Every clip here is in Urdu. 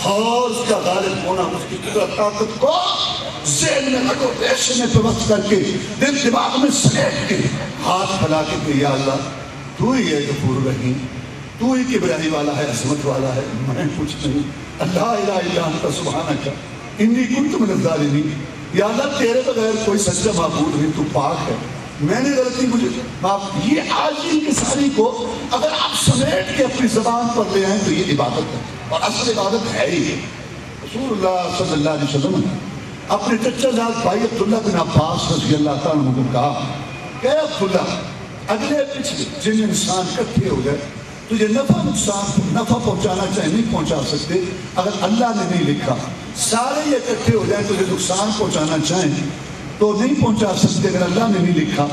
اور اس کا غالب ہونا، اس کی قدرت طاقت کو ذہن میں رکھو، پیشنے پہ وقت کر کے دل دماغ میں سمیٹ کے ہاتھ پھیلا کے کہ یا اللہ تو ہی ہے غفور رحیم، تو ہی کبریائی والا ہے، عظمت والا ہے، میں کچھ نہیں، اللہ الہ الا انت سبحانک انی کنت من الظالمین، یا اللہ تیرے بغیر کوئی سچا معبود نہیں، تو پاک ہے، میں نے غلطی مجھے معاف۔ یہ عاجزی کی ساری کو اگر آپ سمیٹ کے اپنی زبان پر لے آئیں تو یہ عبادت ہے، اور اصل عبادت ہے ہی ہے۔ رسول اللہ صلی اللہ علیہ وسلم اپنے چچا زاد بھائی عبداللہ بن عباس رضی اللہ تعالیٰ عنہ کو کہا کہ عبداللہ اگلے پچھلے جن انسان اکٹھے ہو گئے تجھے نفع پہنچانا چاہے نہیں پہنچا سکتے، اگر اللہ نے نہیں لکھا سارے یہ اکٹھے ہو جائیں تجھے نقصان پہنچانا چاہیں تو نہیں پہنچا سکتے، اگر اللہ نے نہیں لکھا۔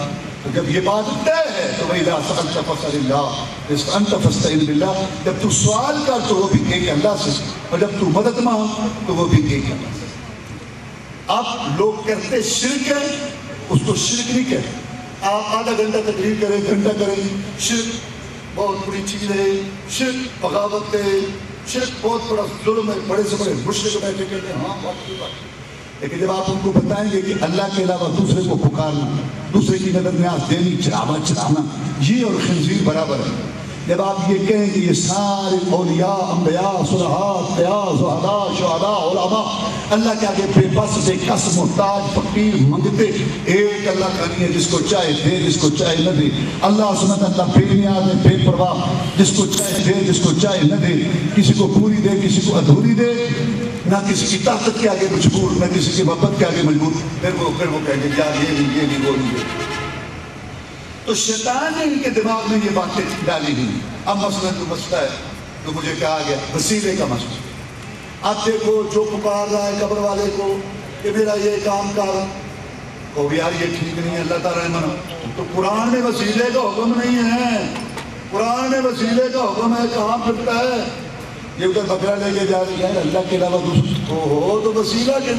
تو جب یہ بات طے ہے تو وَإِذَا سَأَلْتَ فَاسْأَلِ اللَّهَ وَاسْتَعِنْ فَاسْتَعِنْ بِاللَّهِ، جب تو سوال کر تو وہ بھی ایک اللہ سے، اور جب تو مدد مانگ تو وہ بھی ایک اللہ سے۔ اب لوگ کہتے شرک ہے، اس کو شرک نہیں کہتے، آپ آدھا گھنٹہ تقریر کریں، گھنٹہ کریں، شرک بہت بڑی چیز ہے، شرک بغاوت ہے، شرک بہت بڑا ظلم ہے، بڑے سے بڑے مشرک بیٹھے کہتے ہیں ہاں بات کی بات۔ لیکن جب آپ ان کو بتائیں گے کہ اللہ کے علاوہ دوسرے کو پکارنا، دوسرے کی مدد نیاز دینی، چلانا، یہ اور خنزیر برابر ہے۔ جب آپ یہ کہیں کہ یہ سارے اولیاء، انبیاء، صلحاء، قیاس، زہداء، شہداء، علماء اللہ کے آگے بے بس، بے کس، محتاج، فقیر، منگتے، ایک اللہ کا نہیں ہے، جس کو چاہے دے، جس کو چاہے نہ دے۔ اللہ سبحانہ اللہ بے نیاز ہے، بے پرواہ، جس کو چاہے دے، جس کو چاہے نہ دے، کسی کو پوری دے، کسی کو ادھوری دے، نہ کسی کی طاقت کے آگے مجبور، نہ کسی کی محبت کے آگے مجبور۔ پھر وہ کہیں گے یار یہ نہیں وہ نہیں۔ تو شیطان نے ان کے دماغ میں یہ باتیں ڈالی نہیں۔ اب مسئلہ تو مسئلہ ہے تو مجھے کہا گیا وسیلے کا مسئلہ۔ اب دیکھو جو پکار رہا ہے قبر والے کو کہ میرا یہ کام کر، وہ بھی یار یہ ٹھیک نہیں ہے، اللہ تعالیٰ نے منع۔ تو قرآن میں وسیلے کا حکم نہیں ہے، قرآن میں وسیلے کا حکم ہے، کہاں پھرتا ہے؟ یہ ادھر بکرا لے کے جا رہی ہے اللہ کے علاوہ دوسرے ہو تو وسیلہ کے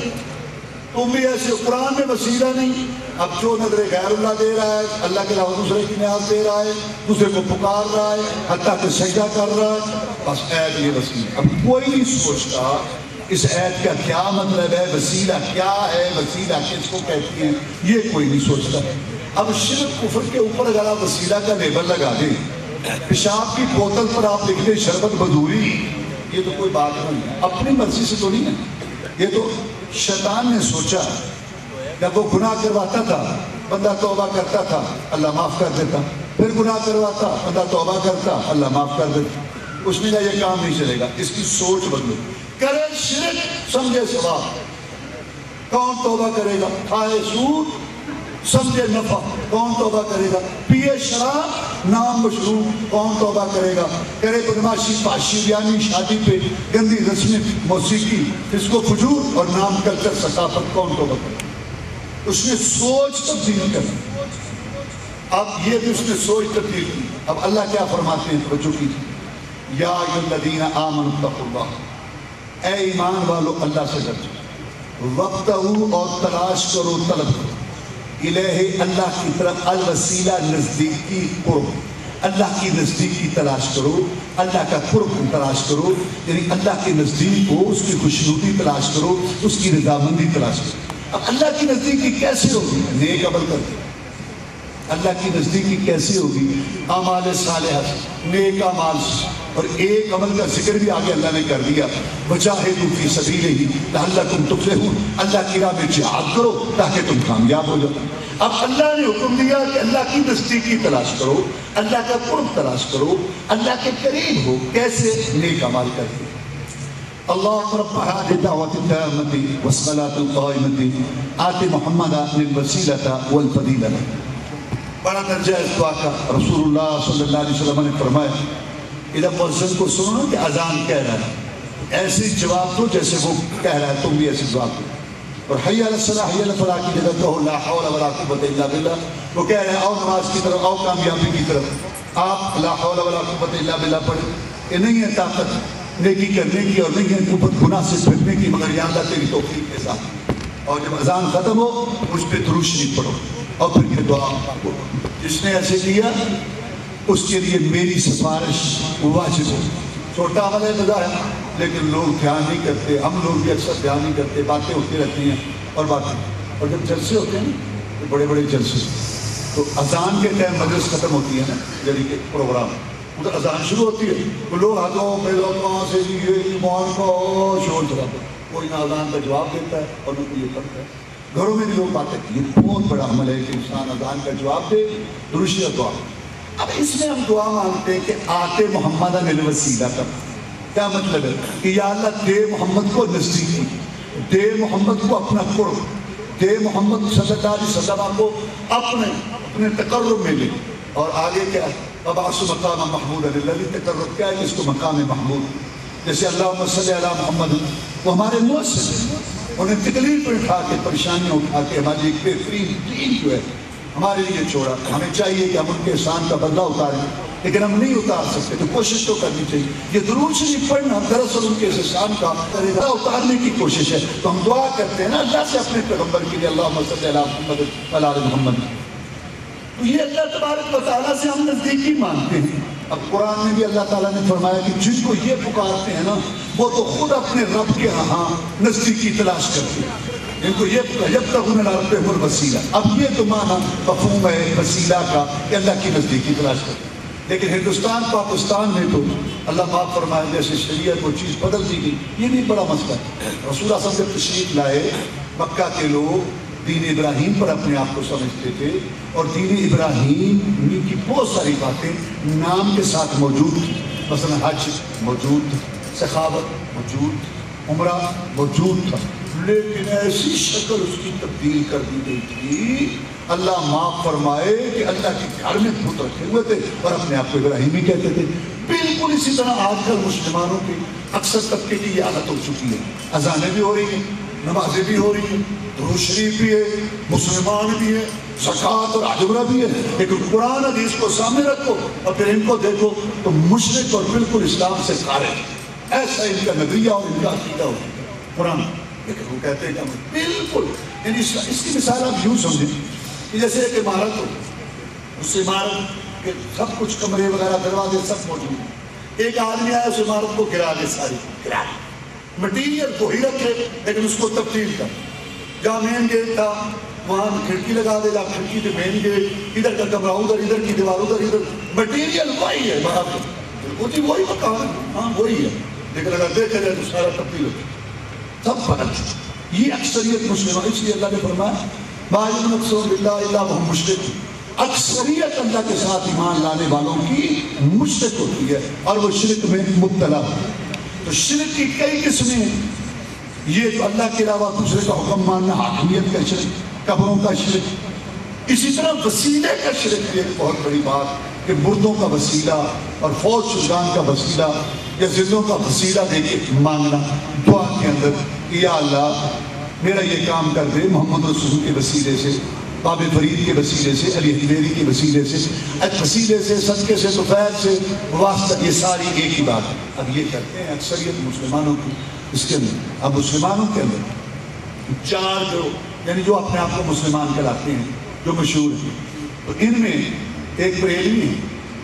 تم بھی ایسے، قرآن میں وسیلہ نہیں۔ اب جو نظر غیر اللہ دے رہا ہے، اللہ کے علاوہ دوسرے کی نیاز دے رہا ہے، دوسرے کو پکار رہا ہے، حتیٰ کہ سجدہ کر رہا ہے، بس عید یہ وسیلہ۔ اب کوئی نہیں سوچتا اس عید کا کیا مطلب ہے، وسیلہ کیا ہے، وسیلہ کس کو کہتی ہیں، یہ کوئی نہیں سوچتا۔ اب شرک کفر کے اوپر اگر آپ وسیلہ کا لیبل لگا دیں، پیشاب کی بوتل پر آپ لکھ دیں شربت بدوری، یہ تو کوئی بات نہیں ہے، اپنی مرضی سے تو نہیں ہے۔ یہ تو شیطان نے سوچا، جب وہ گناہ کرواتا تھا بندہ توبہ کرتا تھا اللہ معاف کر دیتا، پھر گناہ کرواتا بندہ توبہ کرتا اللہ معاف کر دیتا۔ اس نے کہا یہ کام نہیں چلے گا، اس کی سوچ بدلو، کرے شرک سمجھے ثواب، کون توبہ کرے گا؟ کھائے سود سمجھے نفع، کون توبہ کرے گا؟ پیے شراب نام مشروب، کون توبہ کرے گا؟ کرے بدماشی، پاشی، یعنی شادی پہ گندی رسمیں، موسیقی، اس کو فجور اور نام کلچر ثقافت، کون توبہ کرے گا؟ اس نے سوچ تبدیل کر۔ اب یہ بھی اس نے سوچ تبدیل کی۔ اب اللہ کیا فرماتے ہیں، توجہ کیجیے، یا ایھا الذین آمنوا اتقوا اللہ، اے ایمان والو اللہ سے ڈرو، وابتغوا اور تلاش کرو، طلب کرو، الہ اللہ کی طرف، الوسیلہ نزدیکی، قرب، اللہ کی نزدیکی تلاش کرو، اللہ کا قرب تلاش کرو، یعنی اللہ کے نزدیک ہو، اس کی خوشنودی تلاش کرو، اس کی رضامندی تلاش کرو۔ اب اللہ کی نزدیکی کیسے ہوگی؟ نیک عمل کر کے۔ اللہ کی نزدیکی کیسے ہوگی؟ اعمال صالحہ، نیک اعمال، اور ایک عمل کا ذکر بھی آگے اللہ نے کر دیا، وجاہدوا فی سبیلہ لعلکم تفلحون، اللہ کی راہ میں جہاد کرو تاکہ تم کامیاب ہو جاؤ۔ اب اللہ نے حکم دیا کہ اللہ کی نزدیکی تلاش کرو، اللہ کا قرب تلاش کرو، اللہ کے قریب ہو، کیسے؟ نیک اعمال کر کے۔ اللهم رب هذه الدعوة التامة والصلاة القائمة آت محمدا الوسيلة والفضيلة۔ بڑا درجہ اس دعا کا رسول اللہ صلی اللہ علیہ وسلم نے فرمایا، ادھر مؤذن کو سنو نا کہ اذان کہہ رہا ہے، ایسی جواب دو جیسے وہ کہہ رہا ہے، تم بھی ایسی جواب دو۔ اور حی علی الصلاۃ حی علی الفلاح کی جگہ کہو لا حول ولا قوۃ الا باللہ، وہ کہہ رہے ہیں آؤ نماز کی طرف، آؤ کامیابی کی طرف، آپ لا حول ولا قوۃ الا باللہ پڑھیں۔ کہ نہیں ہے طاقت نیکی کرنے کی اور نہیں ہے قوت گناہ سے پھٹنے کی، مگر یا اللہ تیری توفیق کے ساتھ۔ اور جب اذان ختم ہو مجھ پہ درود شریف پڑھو، اور پھر یہ دعا، جس نے ایسے کیا اس کے لیے میری سفارش واجب ہو۔ چھوٹا عمل ہے، بظاہر لیکن لوگ دھیان نہیں کرتے، ہم لوگ بھی اکثر دھیان نہیں کرتے، باتیں ہوتی رہتی ہیں اور باتیں. اور جب جلسے ہوتے ہیں نا تو بڑے بڑے جلسے، تو اذان کے ٹائم مجلس ختم ہوتی ہے نا، یعنی کہ پروگرام ادھر اذان شروع ہوتی ہے تو لوگ ہاتھوں پہ کہاں سے یہ ایمان کا شور چلاتے ہیں، کوئی نہ اذان کا جواب دیتا ہے اور نہ کوئی یہ پڑھتا ہے. گھروں میں بھی لوگ باتیں، یہ بہت بڑا عمل ہے کہ انسان اذان کا جواب دے، درود اور دعا. اب اس میں ہم دعا مانگتے ہیں کہ آتے محمد الوسیلہ کا کیا مطلب ہے کہ یا اللہ دے محمد کو نزدیکی، دے محمد کو اپنا قرب، دے محمد صلی اللہ علیہ وسلم کو اپنے تقرب میں لے. اور آگے کیا ہے وَبَعْثُ مَقَامًا مَحْمُودًا الذی تقرب کیا ہے اس کو مقام محمود. جیسے اللہم صلی علی محمد، وہ ہمارے مؤثر ہیں، انہیں تکلیف پر اٹھا کے پریشانیاں اٹھا کے ہماری ایک بہترین دین جو ہے ہمارے لیے چھوڑا. ہمیں چاہیے کہ ہم ان کے احسان کا بدلہ اتاریں، لیکن ہم نہیں اتار سکتے تو کوشش تو کرنی چاہیے. یہ درود شریف پڑھنا دراصل ان کے احسان کا بدلہ اتارنے کی کوشش ہے. تو ہم دعا کرتے ہیں نا اللہ سے اپنے پیغمبر کے لیے اللہم صلی علی محمد وعلی آل محمد. تو یہ اللہ تبارک و تعالیٰ سے ہم نزدیکی مانگتے ہیں. اب قرآن میں بھی اللہ تعالیٰ نے فرمایا کہ جن کو یہ پکارتے ہیں نا وہ تو خود اپنے رب کے ہاں نزدیکی تلاش کرتے ہیں. ان کو یہ یبتغون الی ربہم الوسیلہ. اب یہ تو معنی مفہوم ہے وسیلہ کا کہ اللہ کی نزدیکی تلاش کرتے ہیں. لیکن ہندوستان پاکستان میں تو اللہ پاک فرمائے جیسے شریعت وہ چیز بدل دی گئی. یہ بھی بڑا مسئلہ ہے. رسول اللہ صلی اللہ علیہ وسلم تشریف لائے، مکہ کے لوگ دین ابراہیم پر اپنے آپ کو سمجھتے تھے اور دین ابراہیم کی بہت ساری باتیں نام کے ساتھ موجود تھی. مثلا حج موجود تھا، سخاوت موجود، عمرہ موجود تھا، لیکن ایسی شکل اس کی تبدیل کر دی گئی تھی اللہ معاف فرمائے کہ اللہ کے گھر میں بت رکھے ہوئے تھے اور اپنے آپ کو ابراہیمی کہتے تھے. بالکل اسی طرح آج کل مسلمانوں کی اکثر طبقے کی یہ عادت ہو چکی ہے. اذانیں بھی ہو رہی ہیں، نمازیں بھی ہو رہی ہیں، درود شریف بھی ہے، مسلمان بھی ہے، زکوٰۃ اور عمرہ بھی ہے، لیکن قرآن حدیث کو سامنے رکھو اور پھر ان کو دیکھو تو مشرک اور بالکل اسلام سے خارج. ایسا ان کا نظریہ اور ان کا عقیدہ ہوتا ہے قرآن. لیکن وہ کہتے ہیں کہ بالکل یعنی اس کی مثال آپ یوں سمجھیں کہ جیسے ایک عمارت ہو، اس عمارت کے سب کچھ کمرے وغیرہ دروازے سب موجود ہیں. ایک آدمی آیا اس عمارت کو گرا دے، ساری گرا دے، مٹیریل کو ہی رکھے لیکن اس کو تبدیل کر. جہاں مین گیٹ تھا وہاں کھڑکی لگا دے، جہاں کھڑکی تھے مین گیٹ، ادھر کا کمرہ ادھر، ادھر کی دیوار ادھر، ادھر مٹیریل وہی ہے باہر وہ جی وہی مکان ہے، ہاں وہی ہے، لیکن اگر دیکھا جائے تو سارا تبدیل ہوتا ہے، سب بدل چکا. یہ اکثریت مسلمان، اس لیے اللہ نے فرمایا ما یؤمن اکثرهم باللہ الا وهم مشرکون. اکثریت اللہ کے ساتھ ایمان لانے والوں کی مشرک ہوتی ہے اور وہ شرک میں مبتلا ہوتی ہے. تو شرک کی کئی قسمیں ہیں. یہ تو اللہ کے علاوہ دوسرے کا حکم ماننا، حاکمیت کا شرک، قبروں کا شرک. اسی طرح وسیلے کا شرک بھی ایک بہت بڑی بات کہ مردوں کا وسیلہ اور فوج شجان کا وسیلہ یا زندوں کا وسیلہ دے کے مانگنا دعا کے اندر کہ یا اللہ میرا یہ کام کر دے محمد رسول کے وسیلے سے، باب فرید کے وسیلے سے، علی حمیری کے وسیلے سے، وسیلے سے، صدقے سے، طفیل سے، واسطہ، یہ ساری ایک ہی بات ہے. اب یہ کرتے ہیں اکثریت مسلمانوں کی اس کے اندر. اب مسلمانوں کے اندر چار گروہ یعنی جو اپنے آپ کو مسلمان کہلاتے ہیں جو مشہور ہیں، تو ان میں ایک بریلوی ہے،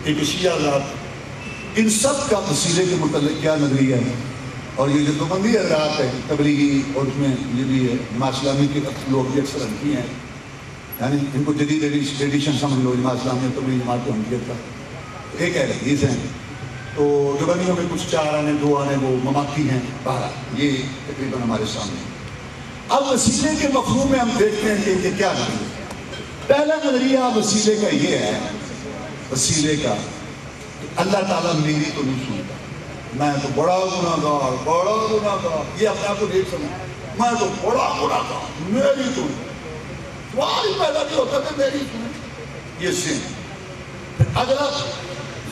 ایک شیعہ ذات. ان سب کا وسیلے کے متعلق کیا نظریہ ہے؟ اور یہ جو دیوبندی حضرات ہے تبلیغی اور اس میں یہ بھی ہے جماعت اسلامی کے لوگ بھی اکثر ہنفی ہیں، یعنی ان کو جدید ایڈیشن سمجھ لو جماعت اسلامی اور تبلیغی جماعت کو ہنفیت کا. ایک ہے حدیث ہیں تو دیوبندیوں میں کچھ 4 آنے 2 آنے وہ مماتی ہیں. بہرحال یہ تقریباً ہمارے سامنے. اب وسیلے کے مفہوم میں ہم دیکھتے ہیں کہ یہ کیا نظریہ ہے. پہلا نظریہ وسیلے کا یہ ہے، وسیلے کا اللہ تعالیٰ میری تو نہیں سنتا، میں تو بڑا گناہگار، بڑا گناہگار، یہ اپنے آپ کو دیکھ سکتا، میں تو بڑا گناہگار، میری تو سوال ہی پیدا نہیں ہوتا کہ میری سنیں. یہ سن اگلا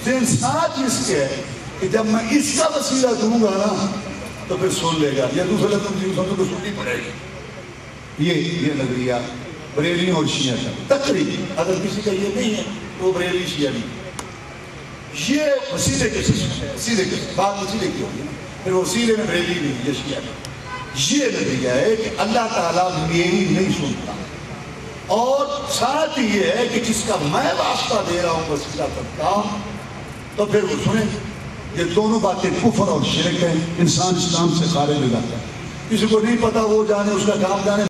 ذہن ساتھ اس کے ہے کہ جب میں اس کا وسیلہ دوں گا نا تو پھر سن لے گا، یا دوسرے لفظ میں سن تو سننی پڑے گی. یہ نظریہ بریلی اور شیعہ کا تقریباً، اگر کسی کا یہ نہیں ہے تو بریلی شیعہ نہیں. یہ وسیلے کے وسیلے کے بات وسیلے کی ہوگی نا، پھر وسیلے میں بریلی نہیں، یہ شیعہ کا. یہ نظریہ ہے کہ اللہ تعالیٰ میری نہیں سنتا، اور ساتھ یہ ہے کہ جس کا میں واسطہ دے رہا ہوں وسیلہ کرتا ہوں تو پھر وہ سنیں. یہ دونوں باتیں کفر اور شرک ہیں، انسان اسلام سے خارج ہو جاتا ہے. کسی کو نہیں پتا وہ جانے، اس کا کام جانے.